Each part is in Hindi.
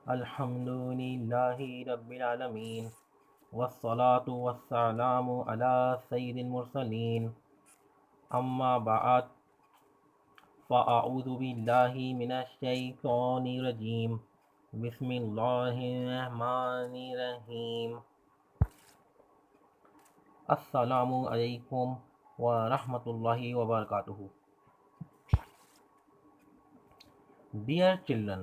अल्हम्दुलिल्लाहि रब्बिल आलमीन वस्सलातु वस्सलामु अला सय्यिदिल मुरसलीन अम्मा बअद फ़अऊज़ु बिल्लाहि मिनश शैतानिर रजीम बिस्मिल्लाहिर रहमानिर रहीम अस्सलामु अलैकुम व रहमतुल्लाहि व बरकातुहू। Dear children,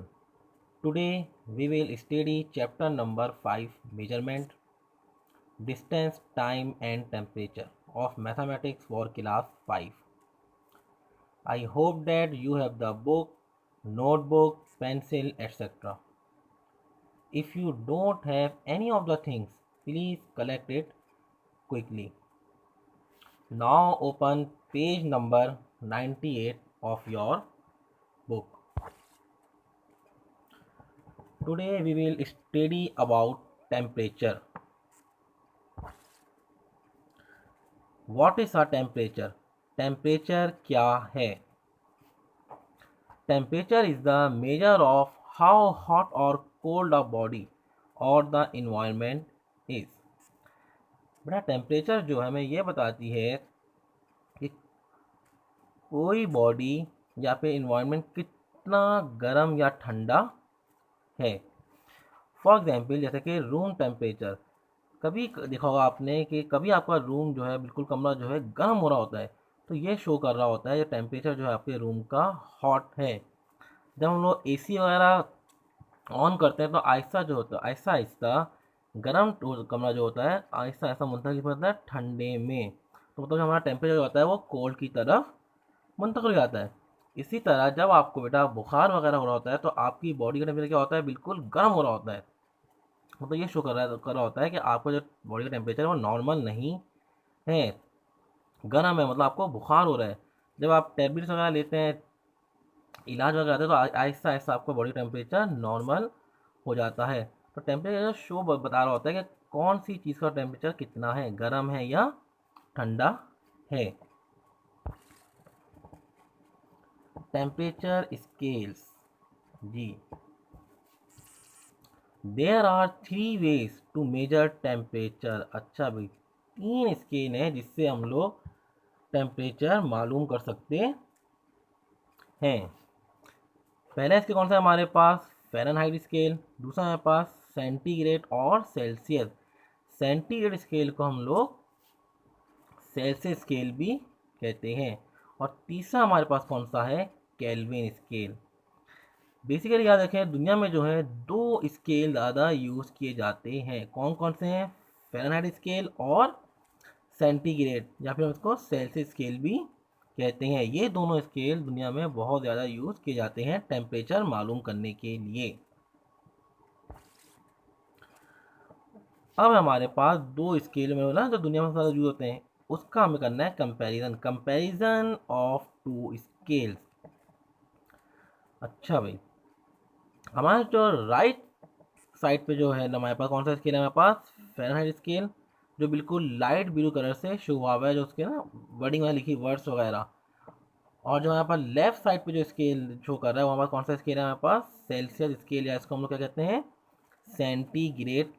today we will study chapter number 5 Measurement, Distance, Time and Temperature of Mathematics for class 5. I hope that you have the book, notebook, pencil, etc. If you don't have any of the things, please collect it quickly. Now open page number 98 of your book. Today we will study about temperature. What is a temperature? Temperature क्या है? Temperature is the measure of how hot or cold a body or the environment is. बेटा टेम्परेचर जो है हमें ये बताती है कि कोई बॉडी या फिर इन्वायरमेंट कितना गर्म या ठंडा है। फॉर एग्जाम्पल जैसे कि रूम टेम्परेचर, कभी देखा होगा आपने कि कभी आपका रूम जो है बिल्कुल कमरा जो है गर्म हो रहा होता है, तो ये शो कर रहा होता है ये टेम्परेचर जो है आपके रूम का हॉट है। जब हम लोग एसी वगैरह ऑन करते हैं तो आहिस्ता जो होता है आहिस्ता आहिस्ता गर्म कमरा जो होता है आहिस्ता आहिस्ता मुंतकिल होता है ठंडे में, तो मतलब हमारा टेम्परेचर जो होता है वो कोल्ड की तरफ मुंतकिल हो जाता है। इसी तरह जब आपको बेटा बुखार वगैरह हो रहा होता है तो आपकी बॉडी का टेम्परेचर क्या होता है, बिल्कुल गर्म हो रहा होता है। मतलब ये शो कर रहा होता है कि आपका जो बॉडी का टेम्परेचर है वो नॉर्मल नहीं है, गर्म है, मतलब आपको बुखार हो रहा है। जब आप टेबलेट्स वगैरह लेते हैं, इलाज वगैरह करते हैं, तो आहिस्ता आहिस्ता आपका बॉडी टेम्परेचर नॉर्मल हो जाता है। तो टेम्परेचर शो बता रहा होता है कि कौन सी चीज़ का टेम्परेचर कितना है, गर्म है या ठंडा है। टेम्परेचर स्केल्स जी, there are 3 ways to measure temperature. अच्छा भाई, 3 स्केल हैं जिससे हम लोग टेम्परेचर मालूम कर सकते हैं। पहला स्केल कौन सा है हमारे पास, फ़ारेनहाइट स्केल। दूसरा हमारे पास सेंटीग्रेड और सेल्सियस। सेंटीग्रेड स्केल को हम लोग सेल्सियस स्केल भी कहते हैं। और तीसरा हमारे पास कौन सा है, केल्विन स्केल। बेसिकली याद रखें, दुनिया में जो है 2 स्केल ज़्यादा यूज़ किए जाते हैं। कौन कौन से हैं, फ़ारेनहाइट स्केल और सेंटीग्रेड, या फिर हम उसको सेल्सियस स्केल भी कहते हैं। ये दोनों स्केल दुनिया में बहुत ज़्यादा यूज़ किए जाते हैं टेम्परेचर मालूम करने के लिए। अब हमारे पास 2 स्केल में ना जो दुनिया में ज़्यादा यूज होते हैं, उसका हमें करना है कंपैरिजन ऑफ 2 स्केल्स। अच्छा भाई, हमारे जो राइट साइड पे जो है हमारे पास कौन सा स्केल है, हमारे पास फ़ारेनहाइट स्केल, जो बिल्कुल लाइट ब्लू कलर से शो हुआ हुआ है, जो उसके ना वर्डिंग में लिखी वर्ड्स वगैरह। और जो हमारे पास लेफ्ट साइड पे जो स्केल शो कर रहा है वो हमारे पास कौन सा स्केल है, हमारे पास सेल्सियस स्केल, या इसको हम लोग क्या कहते हैं, सेंटीग्रेड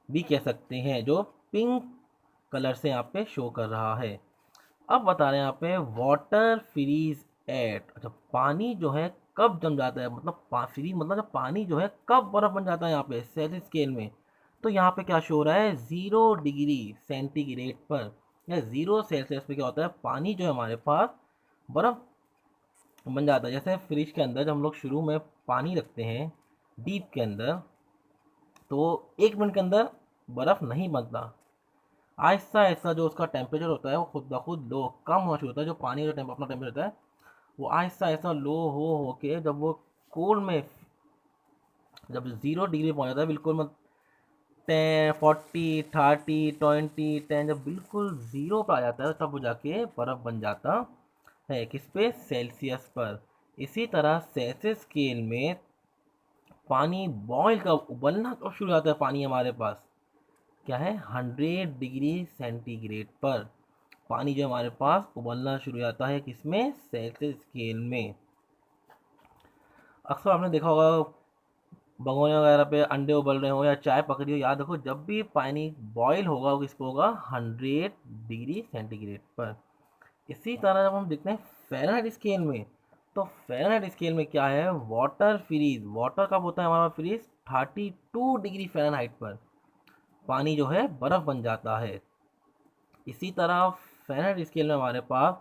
भी कह सकते हैं, जो पिंक कलर से यहाँ पे शो कर रहा है। अब बता रहे हैं यहाँ पे वाटर फ्रीज एट। अच्छा, पानी जो है कब जम जाता है, मतलब फ्रीज मतलब जब पानी जो है कब बर्फ बन जाता है यहाँ पे सेल्सियस स्केल में। तो यहाँ पे क्या शो हो रहा है, 0 डिग्री सेंटीग्रेड पर या 0 सेल्सियस पे क्या होता है, पानी जो है हमारे पास बर्फ बन जाता है। जैसे फ्रिज के अंदर जब हम लोग शुरू में पानी रखते हैं डीप के अंदर, तो 1 मिनट के अंदर बर्फ़ नहीं बनता। आहिस्ता आहिस्ता जो उसका टेम्परेचर होता है वो खुद ब खुद लो कम होना शुरू होता है। जो पानी का अपना टेम्परेचर होता है वो आहिस्ता आहिस्ता लो हो के जब वो कोल्ड में, जब 0 डिग्री पहुंच जाता है बिल्कुल, मतलब 10, 40, 30, 20, 10, जब बिल्कुल ज़ीरो पर आ जाता है तब वो जाके बर्फ़ बन जाता है। किस पे, सेल्सियस पर। इसी तरह सेल्सियस स्केल में पानी बॉयल कब, उबलना कब शुरू हो जाता है, पानी हमारे पास क्या है, 100 डिग्री सेंटीग्रेड पर पानी जो हमारे पास उबलना शुरू हो जाता है, किसमें, सेल्सियस स्केल में। अक्सर आपने देखा होगा भगोने वगैरह पे अंडे उबल रहे हो या चाय पक रही हो, याद रखो जब भी पानी बॉईल होगा वो किस पे होगा, 100 डिग्री सेंटीग्रेड पर। इसी तरह जब हम देखते हैं फ़ारेनहाइट स्केल में, तो फ़ारेनहाइट स्केल में क्या है, वाटर फ्रीज, वाटर कब होता है हमारा फ्रीज, 32 डिग्री फ़ारेनहाइट पर पानी जो है बर्फ़ बन जाता है। इसी तरह फ़ारेनहाइट स्केल में हमारे पास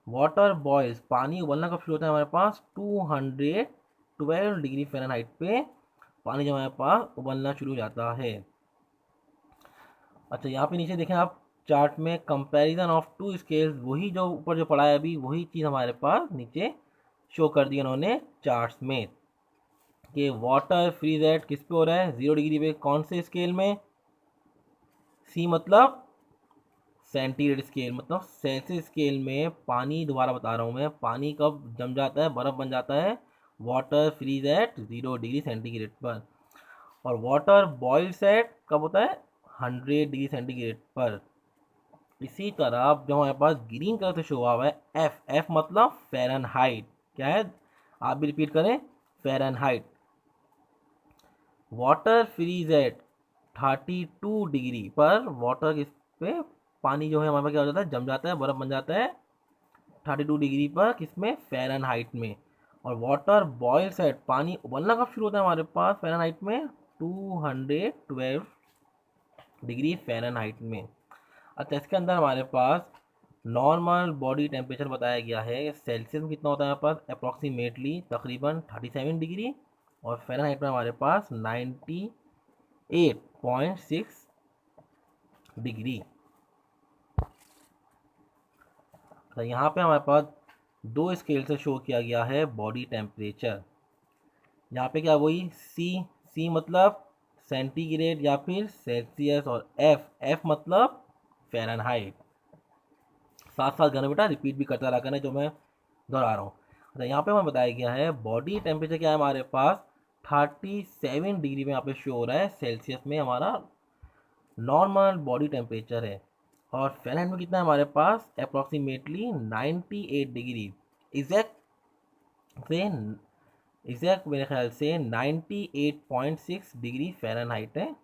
वाटर बॉयल्स, पानी उबलना कब शुरू होता है हमारे पास, 212 डिग्री फ़ारेनहाइट पे पानी जो हमारे पास उबलना शुरू हो जाता है। अच्छा, यहाँ पे नीचे देखें आप चार्ट में, कंपैरिजन ऑफ टू स्केल्स, वही जो ऊपर जो पढ़ा है अभी वही चीज़ हमारे पास नीचे शो कर दी उन्होंने चार्ट्स में, कि वाटर फ्रीज एट किस पे हो रहा है, 0 डिग्री पे, कौन से स्केल में, सी मतलब सेंटीग्रेड स्केल, मतलब सेल्सियस स्केल में पानी, दोबारा बता रहा हूँ मैं, पानी कब जम जाता है, बर्फ़ बन जाता है, water freeze at 0 degree centigrade पर। और वाटर बॉइल्स एट कब होता है, 100 डिग्री सेंटीग्रेड पर। इसी तरह जो हमारे पास ग्रीन कलर से शो हुआ है, एफ, एफ मतलब फ़ारेनहाइट, क्या है, आप भी रिपीट करें, Fahrenheit. Water freeze at 32 degree पर, वाटर किस पे, पानी जो है हमारे पास क्या हो जाता है, जम जाता है, बर्फ़ बन जाता है 32 डिग्री पर, किसमें, फ़ारेनहाइट में। और वाटर बॉइल्स एट, पानी उबलना कब शुरू होता है हमारे पास फ़ारेनहाइट में, 212 डिग्री फ़ारेनहाइट में। अच्छा, इसके अंदर हमारे पास नॉर्मल बॉडी टेम्परेचर बताया गया है, सेल्सियस में कितना होता है हमारे पास, अप्रॉक्सीमेटली तकरीबन 37 डिग्री, और फ़ारेनहाइट में हमारे पास 98.6 डिग्री। तो यहाँ पे हमारे पास दो स्केल से शो किया गया है बॉडी टेम्परेचर। यहाँ पे क्या, वही सी, सी मतलब सेंटीग्रेड या फिर सेल्सियस, और एफ, एफ मतलब फ़ारेनहाइट। साथ साथ गाना बेटा रिपीट भी करता रहा करना जो मैं दोहरा रहा हूँ। अच्छा, यहाँ पे हमें बताया गया है बॉडी टेम्परेचर क्या है हमारे पास, 37 डिग्री में यहाँ पे शो हो रहा है, सेल्सियस में हमारा नॉर्मल बॉडी टेम्परेचर है। और फ़ारेनहाइट में कितना है हमारे पास, अप्रॉक्सीमेटली 98 डिग्री, एग्जैक्ट से, एग्जैक्ट मेरे ख्याल से 98.6 डिग्री फ़ारेनहाइट है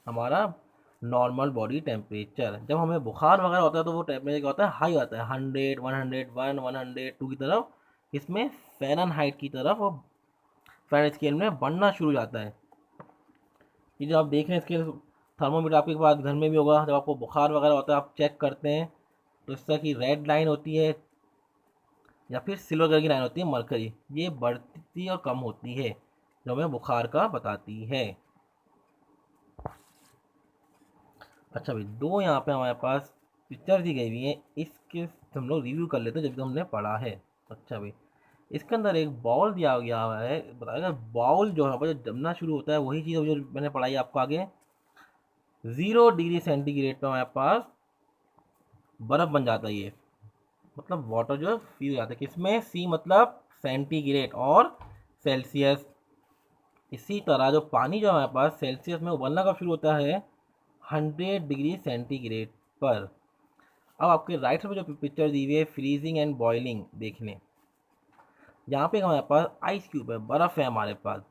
हमारा नॉर्मल बॉडी टेम्परेचर। जब हमें बुखार वगैरह होता है तो वो टेम्परेचर क्या होता है, हाई होता है, 100, 101, 102 की तरफ, इसमें फ़ारेनहाइट की तरफ वो फ़ारेनहाइट स्केल में बढ़ना शुरू हो जाता है। ये जो आप देख रहे हैं स्केल, थर्मोमीटर आपके पास घर में भी होगा, जब आपको बुखार वगैरह होता है आप चेक करते हैं तो इस तरह की रेड लाइन होती है या फिर सिल्वर कलर की लाइन होती है, मरकरी, ये बढ़ती और कम होती है जो हमें बुखार का बताती है। अच्छा भाई, दो यहाँ पे हमारे पास पिक्चर दी गई हुई है, इसके हम लोग रिव्यू कर लेते हैं जब हमने पढ़ा है। अच्छा भाई, इसके अंदर एक बाउल दिया गया हुआ है, बताएगा बाउल जो है जो जमना शुरू होता है वही चीज़ जो मैंने पढ़ाई आपको आगे, 0 डिग्री सेंटीग्रेड पर हमारे पास बर्फ़ बन जाता है ये, मतलब वाटर जो है फ्रीज हो जाता है, किसमें, सी मतलब सेंटीग्रेड और सेल्सियस। इसी तरह जो पानी जो हमारे पास सेल्सियस में उबलना कब शुरू होता है, 100 डिग्री सेंटीग्रेड पर। अब आपके राइट साइड में जो पिक्चर दी हुई है फ्रीजिंग एंड बॉइलिंग देखने, यहाँ पे हमारे पास आइस क्यूब है, बर्फ़ है हमारे पास,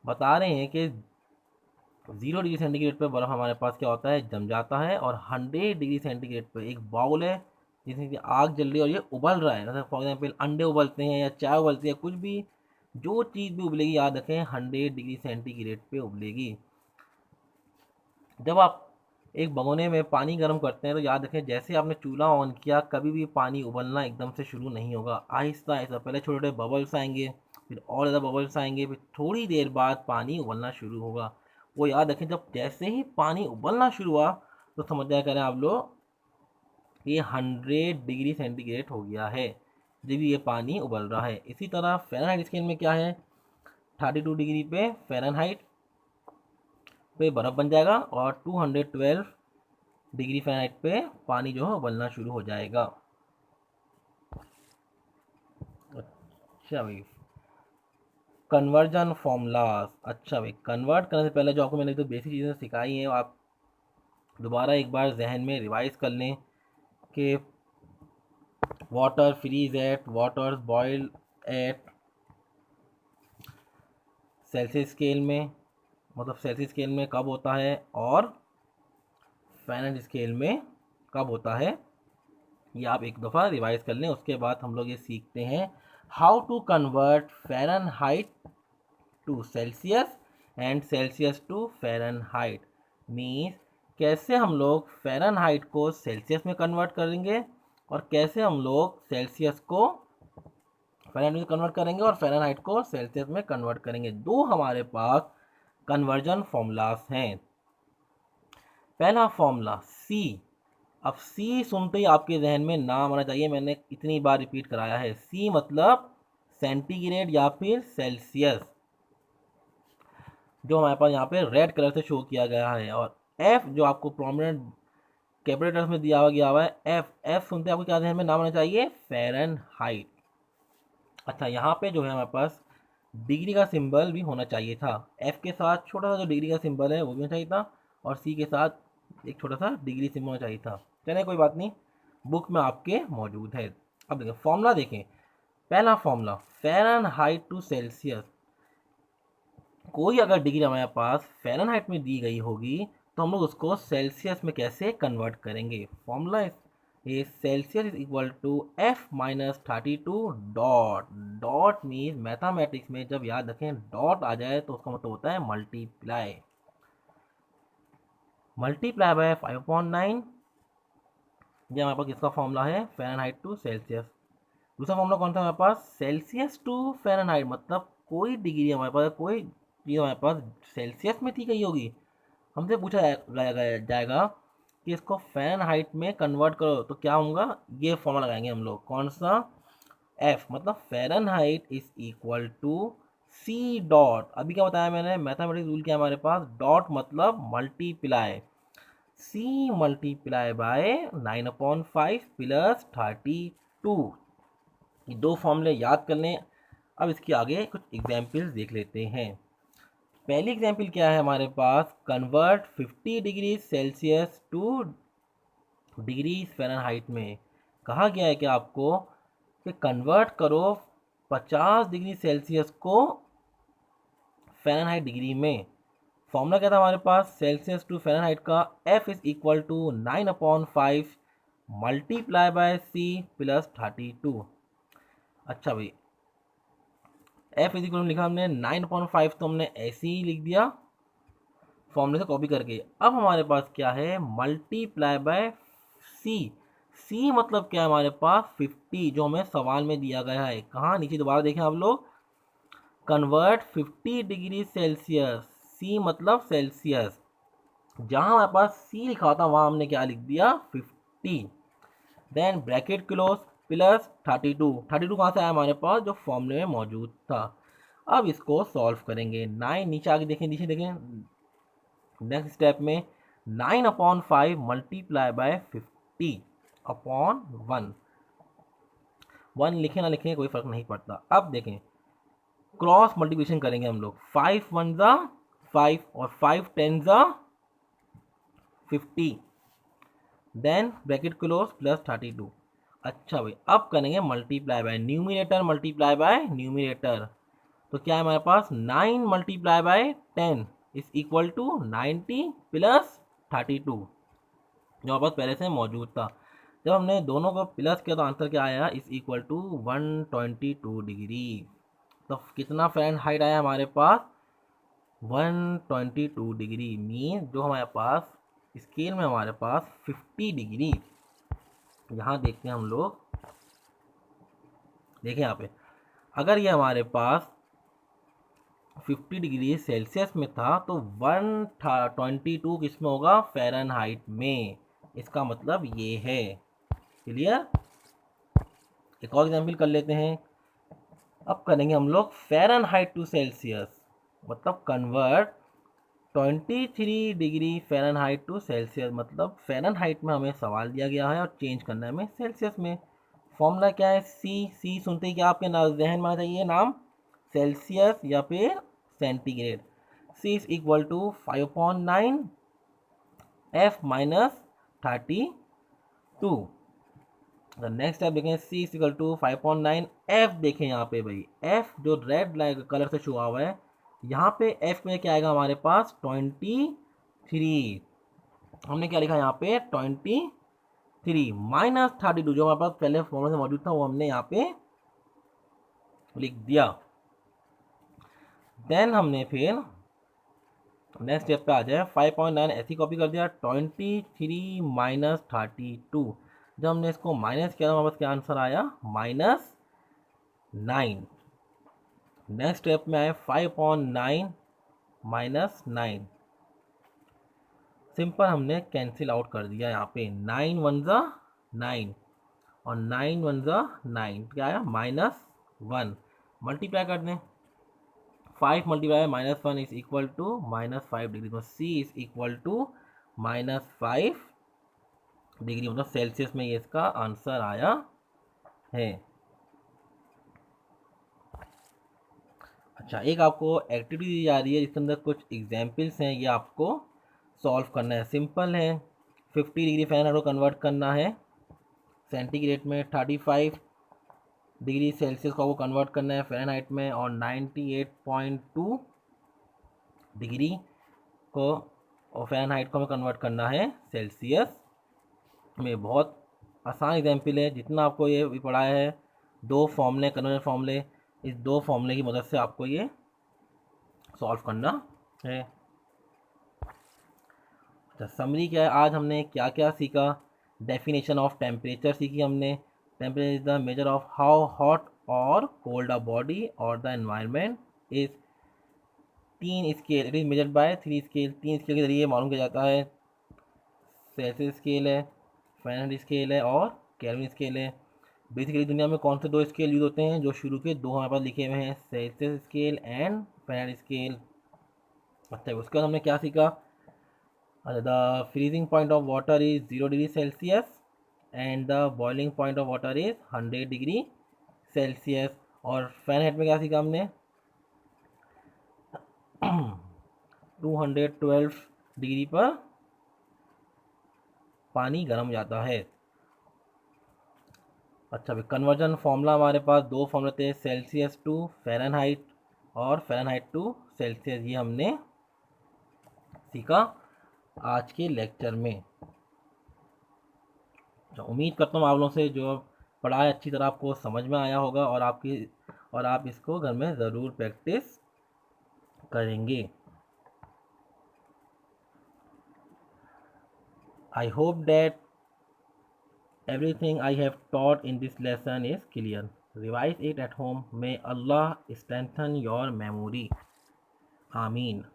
बता रहे हैं कि 0 डिग्री सेंटीग्रेड पर बर्फ़ हमारे पास क्या होता है, जम जाता है, और 100 डिग्री सेंटीग्रेड पर एक बाउल है जिसमें कि आग जल रही है और ये उबल रहा है, जैसे फॉर एग्जाम्पल अंडे उबलते हैं या चाय उबलती है, कुछ भी जो चीज़ भी उबलेगी याद रखें 100 डिग्री सेंटीग्रेड पे उबलेगी। जब आप एक भगोने में पानी गर्म करते हैं तो याद रखें जैसे आपने चूल्हा ऑन किया कभी भी पानी उबलना एकदम से शुरू नहीं होगा, आहिस्ता आहिस्ता, पहले छोटे छोटे बबल्स आएंगे, फिर और ज़्यादा बबल्स आएंगे, फिर थोड़ी देर बाद पानी उबलना शुरू होगा। वो याद रखें, जब जैसे ही पानी उबलना शुरू हुआ तो समझ जाया करें आप लोग ये 100 डिग्री सेंटीग्रेड हो गया है, जब भी ये पानी उबल रहा है। इसी तरह फ़ारेनहाइट स्केल में क्या है, 32 डिग्री पे फ़ारेनहाइट पे बर्फ़ बन जाएगा, और 212 डिग्री फ़ारेनहाइट पे पानी जो है उबलना शुरू हो जाएगा। अच्छा भाई, कन्वर्जन फॉर्मूलाज। अच्छा भाई, कन्वर्ट करने से पहले जो आपको मैंने तो बेसिक चीज़ें सिखाई हैं आप दोबारा एक बार जहन में रिवाइज कर लें, कि water freeze at, water boil at Celsius scale में, मतलब सेल्सियस स्केल में कब होता है और फ़ारेनहाइट स्केल में कब होता है, ये आप एक दफ़ा रिवाइज कर लें। उसके बाद हम लोग ये सीखते हैं how to convert Fahrenheit to Celsius and Celsius to Fahrenheit. Means कैसे हम लोग फ़ारेनहाइट को सेल्सियस में कन्वर्ट करेंगे और कैसे हम लोग सेल्सियस को फ़ारेनहाइट में कन्वर्ट करेंगे और फ़ारेनहाइट को सेल्सियस में कन्वर्ट करेंगे। दो हमारे पास कन्वर्जन फॉर्मूलास हैं। पहला फॉर्मूला सी। अब सी सुनते ही आपके जहन में नाम आना चाहिए, मैंने इतनी बार रिपीट कराया है। सी मतलब सेंटीग्रेड या फिर सेल्सियस, जो हमारे पास यहाँ पे रेड कलर से शो किया गया है। और एफ जो आपको प्रोमिनेंट कैपिटल में दिया गया हुआ है, एफ। एफ सुनते आपको क्या ध्यान में नाम आना चाहिए, फ़ारेनहाइट। अच्छा, यहाँ पे जो है हमारे पास डिग्री का सिंबल भी होना चाहिए था। एफ के साथ छोटा सा जो डिग्री का सिंबल है वो भी होना चाहिए था, और सी के साथ एक छोटा सा डिग्री सिंबल होना चाहिए था। चलिए कोई बात नहीं, बुक में आपके मौजूद है। अब देखें फॉर्मूला, देखें पहला फॉर्मूला फ़ारेनहाइट टू सेल्सियस। कोई अगर डिग्री हमारे पास फ़ारेनहाइट में दी गई होगी तो हम लोग उसको सेल्सियस में कैसे कन्वर्ट करेंगे। फॉर्मूला ये Celsius is equal to F minus 32 dot. Dot means mathematics में जब याद रखें डॉट आ जाए तो उसका मतलब होता है मल्टीप्लाई। मल्टीप्लाई बाय 5/9, ये हमारे पास किसका फॉर्मूला है, फ़ारेनहाइट टू सेल्सियस। दूसरा फॉर्मूला कौन सा हमारे पास, सेल्सियस टू फ़ारेनहाइट, मतलब कोई डिग्री हमारे पास, कोई चीज़ हमारे पास सेल्सियस में थी गई होगी, हमसे पूछा जाएगा कि इसको फ़ारेनहाइट में कन्वर्ट करो तो क्या होगा। ये फॉर्मूला लगाएंगे हम लोग, कौन सा, एफ मतलब Fahrenheit is equal to C dot. अभी क्या बताया मैंने, मैथमेटिक्स रूल क्या हमारे पास, डॉट मतलब multiply, C multiply by 9/5 plus 32। ये दो फॉर्मूले याद कर लें। अब इसके आगे कुछ एग्जाम्पल्स देख लेते हैं। पहली एग्जाम्पल क्या है हमारे पास, convert 50 degree Celsius to degree Fahrenheit में। कहा गया है कि आपको कि कन्वर्ट करो 50 डिग्री सेल्सियस को फ़ारेनहाइट डिग्री में। फॉर्मूला क्या था हमारे पास, सेल्सियस टू फ़ारेनहाइट का, F is equal to 9/5 multiply by C plus 32। अच्छा भाई, एफ इज इक्वल लिखा हमने 9/5, तो हमने ऐसे ही लिख दिया फॉर्मूले से कॉपी करके। अब हमारे पास क्या है, मल्टीप्लाई बाय सी। सी मतलब क्या है हमारे पास 50, जो हमें सवाल में दिया गया है। कहाँ, नीचे दोबारा देखें आप लोग, कन्वर्ट 50 डिग्री सेल्सियस, सी मतलब सेल्सियस, जहाँ हमारे पास सी लिखा था वहाँ हमने क्या लिख दिया 50, देन ब्रैकेट क्लोज प्लस 32। 32 कहाँ से आया हमारे पास, जो फॉर्मूले में मौजूद था। अब इसको सॉल्व करेंगे, 9 नीचे आगे देखें, नीचे देखें, नेक्स्ट स्टेप में 9/5 मल्टीप्लाई बाय 50/1। 1 लिखें ना लिखें कोई फर्क नहीं पड़ता। अब देखें क्रॉस मल्टीप्लिकेशन करेंगे हम लोग, 5 1 ज़ा 5 और 5 10 ज़ा 50, देन ब्रैकेट क्लोज प्लस 32। अच्छा भाई, अब करेंगे multiply by, numerator multiply by numerator. तो क्या है हमारे पास, 9 multiply by 10 is equal to 90 plus 32, जो हमारे पास पहले से मौजूद था। जब हमने दोनों को प्लस किया तो आंसर क्या आया, इज इक्वल टू 122 डिग्री। तो कितना फ़ारेनहाइट आया हमारे पास, 122 डिग्री। मीन जो हमारे पास स्केल में हमारे पास 50 डिग्री, यहाँ देखते हैं हम लोग, देखें यहाँ पे, अगर ये हमारे पास 50 डिग्री सेल्सियस में था तो 122 किस में होगा, फ़ारेनहाइट में। इसका मतलब ये है। क्लियर, एक और एग्जाम्पल कर लेते हैं। अब करेंगे हम लोग फ़ारेनहाइट टू सेल्सियस, मतलब convert 23 degree Fahrenheit to Celsius, मतलब फ़ारेनहाइट में हमें सवाल दिया गया है और चेंज करना है हमें सेल्सियस में। फॉर्मूला क्या है, सी। सी सुनते ही क्या आपके जहन में आ चाहिए नाम, सेल्सियस या फिर centigrade. C is equal to 5/9 F minus 32। Next step देखें, C is equal to 5/9 F. देखें यहाँ पे भाई, एफ जो रेड कलर से शो हुआ है, यहाँ पे एफ में क्या आएगा हमारे पास 23। हमने क्या लिखा यहाँ पे 23 माइनस 32 जो हमारे पास पहले फॉर्मूला से मौजूद था वो हमने यहाँ पे लिख दिया। देन हमने फिर नेक्स्ट स्टेप पे आ जाए 5.9 ऐसी कॉपी कर दिया 23 माइनस 32। जब हमने इसको माइनस किया तो हमारे पास क्या आंसर आया -9। नेक्स्ट स्टेप में आए 5.9 माइनस 9। सिंपल हमने कैंसिल आउट कर दिया यहाँ पे 9 वन ज़ा 9 और 9 वन ज़ा 9 क्या आया -1। मल्टीप्लाई कर दें 5 multiply -1 is equal to -5 degree. तो C is equal to -5 degree, मतलब सेल्सियस में ये इसका आंसर आया है। अच्छा, एक आपको एक्टिविटी दी जा रही है जिसके अंदर कुछ एग्जाम्पल्स हैं, ये आपको सॉल्व करना है। सिंपल है, 50 डिग्री फ़ारेनहाइट को कन्वर्ट करना है सेंटीग्रेड में, 35 डिग्री सेल्सियस को आपको कन्वर्ट करना है फ़ारेनहाइट में, और 98.2 डिग्री को और फ़ारेनहाइट को हमें कन्वर्ट करना है सेल्सियस में। बहुत आसान एग्जाम्पल है, जितना आपको ये भी पढ़ाया है, दो फॉर्मूले कन्वर्जन फॉर्मूले, इस दो फॉर्मूले की मदद से आपको ये सॉल्व करना है। अच्छा, समरी क्या है, आज हमने क्या क्या सीखा। डेफिनेशन ऑफ टेम्परेचर सीखी हमने। Temperature is the measure of how hot और कोल्ड अ बॉडी और the environment is. 3 scale, it is measured by 3 scale. 3 scale के जरिए मालूम किया जाता है। सेल्सियस स्केल है, फ़ारेनहाइट स्केल है और केल्विन स्केल है। बेसिकली दुनिया में कौन से 2 स्केल यूज होते हैं, जो शुरू के 2 हमारे पास लिखे हुए हैं, Celsius scale and Fahrenheit scale. अच्छा, उसके बाद हमने क्या सीखा, the freezing point of water is 0 degree Celsius and the boiling point of water is 100 degree Celsius। और फ़ारेनहाइट में क्या सीखा हमने 212 डिग्री पर पानी गर्म जाता है। अच्छा, भाई कन्वर्जन फॉर्मूला हमारे पास 2 फॉर्मूले थे, सेल्सियस टू फ़ारेनहाइट और फ़ारेनहाइट टू सेल्सियस, ये हमने सीखा आज के लेक्चर में। उम्मीद करता हूँ आप लोगों से जो पढ़ाई अच्छी तरह आपको समझ में आया होगा और आप इसको घर में ज़रूर प्रैक्टिस करेंगे। I hope that everything I have taught in this lesson is clear. Revise it at home. May Allah strengthen your memory. Ameen.